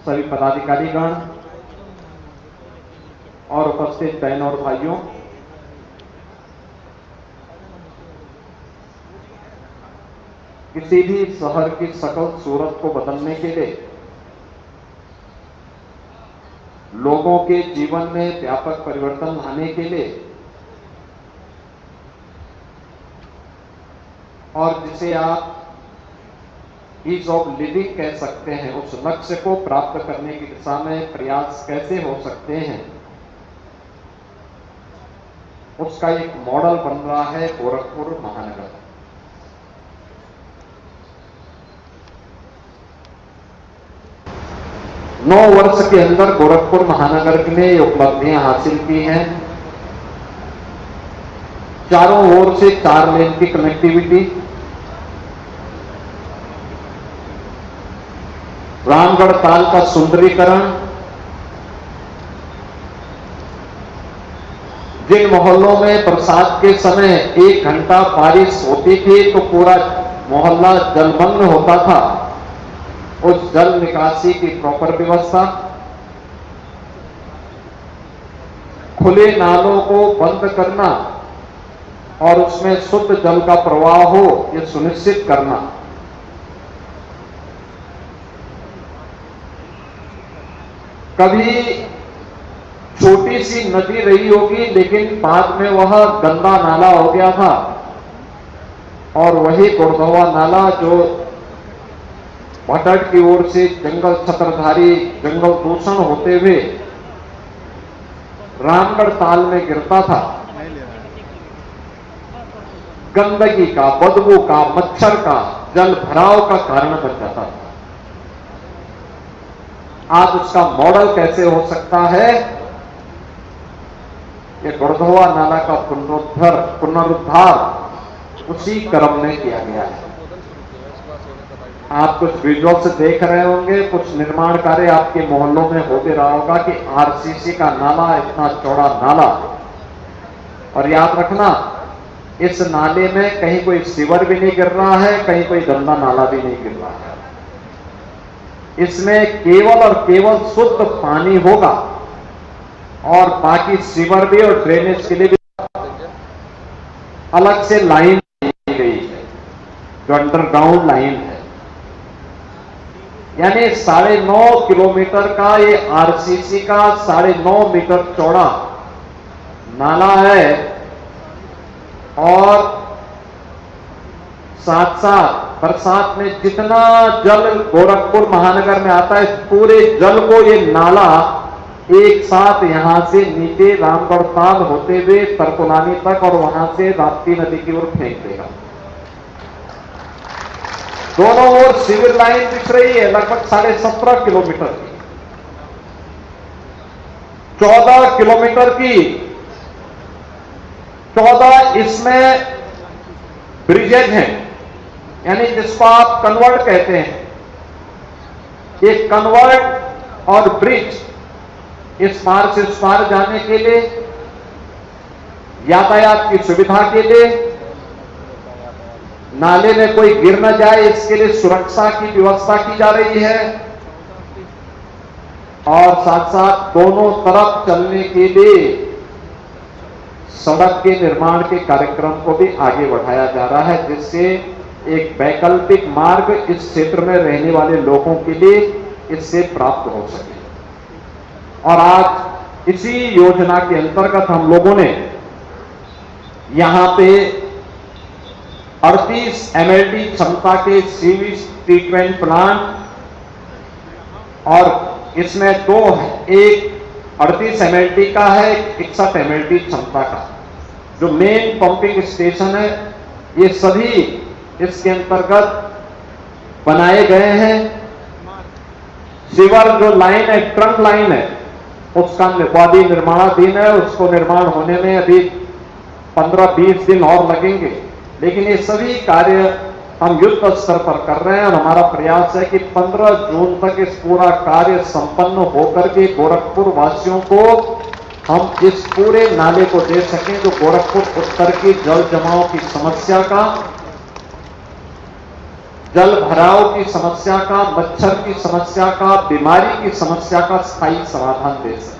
सभी पदाधिकारीगण और उपस्थित बहनों और भाइयों, किसी भी शहर की शकल सूरत को बदलने के लिए, लोगों के जीवन में व्यापक परिवर्तन लाने के लिए और जिसे आप ईज ऑफ लिविंग कह सकते हैं, उस लक्ष्य को प्राप्त करने की दिशा में प्रयास कैसे हो सकते हैं, उसका एक मॉडल बन रहा है गोरखपुर महानगर। नौ वर्ष के अंदर गोरखपुर महानगर ने ये उपलब्धियां हासिल की हैं। चारों ओर से 4 लेन की कनेक्टिविटी, रामगढ़ ताल का सुंदरीकरण, जिन मोहल्लों में बरसात के समय 1 घंटा बारिश होती थी तो पूरा मोहल्ला जलमग्न होता था, उस जल निकासी की प्रॉपर व्यवस्था, खुले नालों को बंद करना और उसमें शुद्ध जल का प्रवाह हो, यह सुनिश्चित करना। कभी छोटी सी नदी रही होगी लेकिन बाद में वह गंदा नाला हो गया था और वही गुड़धवा नाला जो भटट की ओर से जंगल छत्रधारी जंगल दूषण होते हुए रामगढ़ ताल में गिरता था, गंदगी का, बदबू का, मच्छर का, जल भराव का कारण बन जाता था। आज उसका मॉडल कैसे हो सकता है? ये गुड़धवा नाला का पुनरुद्धार उसी क्रम में किया गया है। आप कुछ विजुअल से देख रहे होंगे, कुछ निर्माण कार्य आपके मोहल्लों में हो भी रहा होगा कि आरसीसी का नाला, इतना चौड़ा नाला, और याद रखना इस नाले में कहीं कोई सीवर भी नहीं गिर रहा है, कहीं कोई गंदा नाला भी नहीं गिर रहा है। इसमें केवल और केवल शुद्ध पानी होगा और बाकी सीवर भी और ड्रेनेज के लिए भी अलग से लाइन दी गई है, जो अंडरग्राउंड लाइन है। यानी 9.5 किलोमीटर का ये आरसीसी का 9.5 मीटर चौड़ा नाला है और साथ साथ बरसात में जितना जल गोरखपुर महानगर में आता है, पूरे जल को ये नाला एक साथ यहां से नीचे रामगढ़ ताल होते हुए तरकुलानी तक और वहां से राप्ती नदी की ओर फेंक देगा। दोनों ओर सिविल लाइन दिख रही है, लगभग 17.5 किलोमीटर की, 14 किलोमीटर की, 14 इसमें ब्रिजेज हैं, यानी जिसको आप कन्वर्ट कहते हैं। ये कन्वर्ट और ब्रिज इस पार से उस पार जाने के लिए, यातायात की सुविधा के लिए, नाले में कोई गिर न जाए इसके लिए सुरक्षा की व्यवस्था की जा रही है और साथ साथ दोनों तरफ चलने के लिए सड़क के निर्माण के कार्यक्रम को भी आगे बढ़ाया जा रहा है, जिससे एक वैकल्पिक मार्ग इस क्षेत्र में रहने वाले लोगों के लिए इससे प्राप्त हो सके। और आज इसी योजना के अंतर्गत हम लोगों ने यहां पे 38 MLD क्षमता के सीवेज ट्रीटमेंट प्लांट और इसमें 2 है, एक 38 MLD का है, 61 MLD क्षमता का जो मेन पंपिंग स्टेशन है, ये सभी इसके अंतर्गत बनाए गए हैं। सीवर जो लाइन है, ट्रंक लाइन है, उसका वादी निर्माणाधीन है, उसको निर्माण होने में अभी 15-20 दिन और लगेंगे, लेकिन ये सभी कार्य हम युद्ध स्तर पर कर रहे हैं और हमारा प्रयास है कि 15 जून तक इस पूरा कार्य संपन्न होकर के गोरखपुर वासियों को हम इस पूरे नाले को दे सकें, जो गोरखपुर उत्तर की जल जमाव की समस्या का जल भराव की समस्या का, मच्छर की समस्या का, बीमारी की समस्या का स्थायी समाधान दे सके।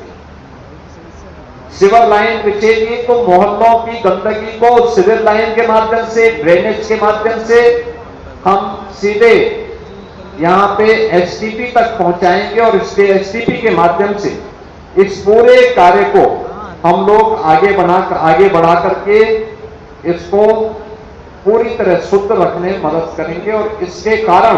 सीवर लाइन बिछेगी तो मोहल्लों की गंदगी को सीवर लाइन के माध्यम से, ड्रेनेज के माध्यम से हम सीधे यहां पे एसटीपी तक पहुंचाएंगे और इसके एसटीपी के माध्यम से इस पूरे कार्य को हम लोग आगे बढ़ा करके इसको पूरी तरह शुद्ध रखने में मदद करेंगे। और इसके कारण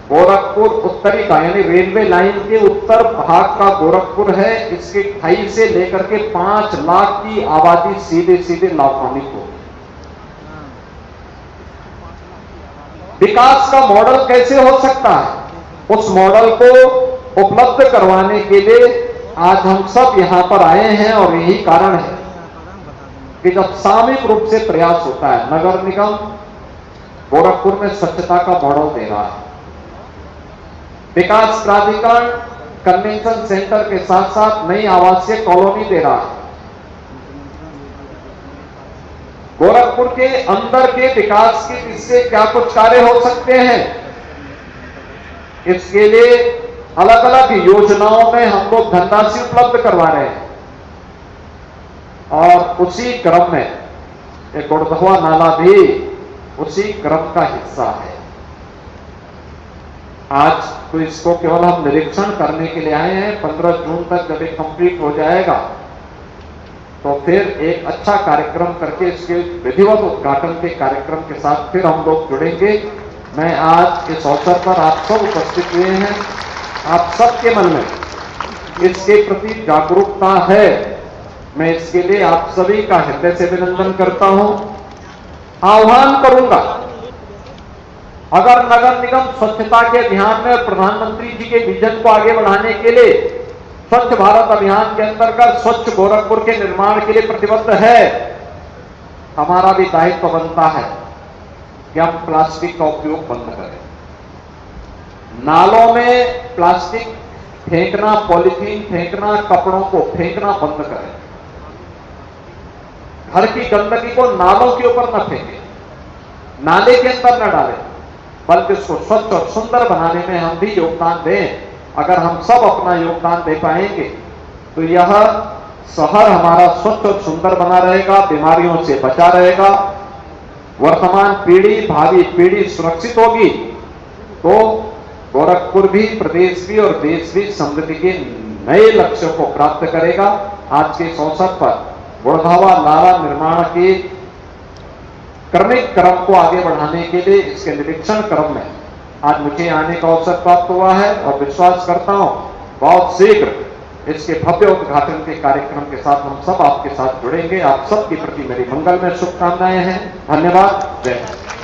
गोरखपुर उत्तरी का यानी रेलवे लाइन के उत्तर भाग का गोरखपुर है, इसके 28 से लेकर के 5 लाख की आबादी सीधे सीधे लाभान्वित होगी। विकास का मॉडल कैसे हो सकता है, उस मॉडल को उपलब्ध करवाने के लिए आज हम सब यहां पर आए हैं। और यही कारण है कि जब सामूहिक रूप से प्रयास होता है, नगर निगम गोरखपुर में स्वच्छता का मॉडल दे रहा है, विकास प्राधिकरण कन्वेंशन सेंटर के साथ साथ नई आवासीय कॉलोनी दे रहा है। गोरखपुर के अंदर के विकास के इससे क्या कुछ कार्य हो सकते हैं, इसके लिए अलग अलग योजनाओं में हम लोग धनराशि उपलब्ध करवा रहे हैं। और उसी क्रम में एक गुड़धवा नाला भी उसी क्रम का हिस्सा है। आज तो इसको केवल हम निरीक्षण करने के लिए आए हैं। 15 जून तक जब ये कंप्लीट हो जाएगा तो फिर एक अच्छा कार्यक्रम करके इसके विधिवत उद्घाटन के कार्यक्रम के साथ फिर हम लोग जुड़ेंगे। मैं आज इस अवसर पर आप सब उपस्थित हुए हैं, आप सबके मन में इसके प्रति जागरूकता है, मैं इसके लिए आप सभी का हृदय से अभिनंदन करता हूं। आह्वान करूंगा, अगर नगर निगम स्वच्छता के अभियान में प्रधानमंत्री जी के विजन को आगे बढ़ाने के लिए स्वच्छ भारत अभियान के अंतर्गत स्वच्छ गोरखपुर के निर्माण के लिए प्रतिबद्ध है, हमारा भी दायित्व बनता है कि हम प्लास्टिक का उपयोग बंद करें। नालों में प्लास्टिक फेंकना, पॉलीथीन फेंकना, कपड़ों को फेंकना बंद करें। घर की गंदगी को नालों के ऊपर न फेंकें, नाले के अंदर न डालें, बल्कि उसको स्वच्छ और सुंदर बनाने में हम भी योगदान दें। अगर हम सब अपना योगदान दे पाएंगे तो यह शहर हमारा स्वच्छ और सुंदर बना रहेगा, बीमारियों से बचा रहेगा, वर्तमान पीढ़ी, भावी पीढ़ी सुरक्षित होगी, तो गोरखपुर भी, प्रदेश भी और देश भी समृद्धि के नए लक्ष्यों को प्राप्त करेगा। आज के इस अवसर पर गुड़धवा नाला निर्माण के क्रमिक क्रम को आगे बढ़ाने के लिए इसके निरीक्षण क्रम में आज मुझे आने का अवसर प्राप्त हुआ है और विश्वास करता हूं बहुत शीघ्र इसके भव्य उद्घाटन के कार्यक्रम के साथ हम सब आपके साथ जुड़ेंगे। आप सबके प्रति मेरी मंगलमय शुभकामनाएं हैं। धन्यवाद। जय हिंद।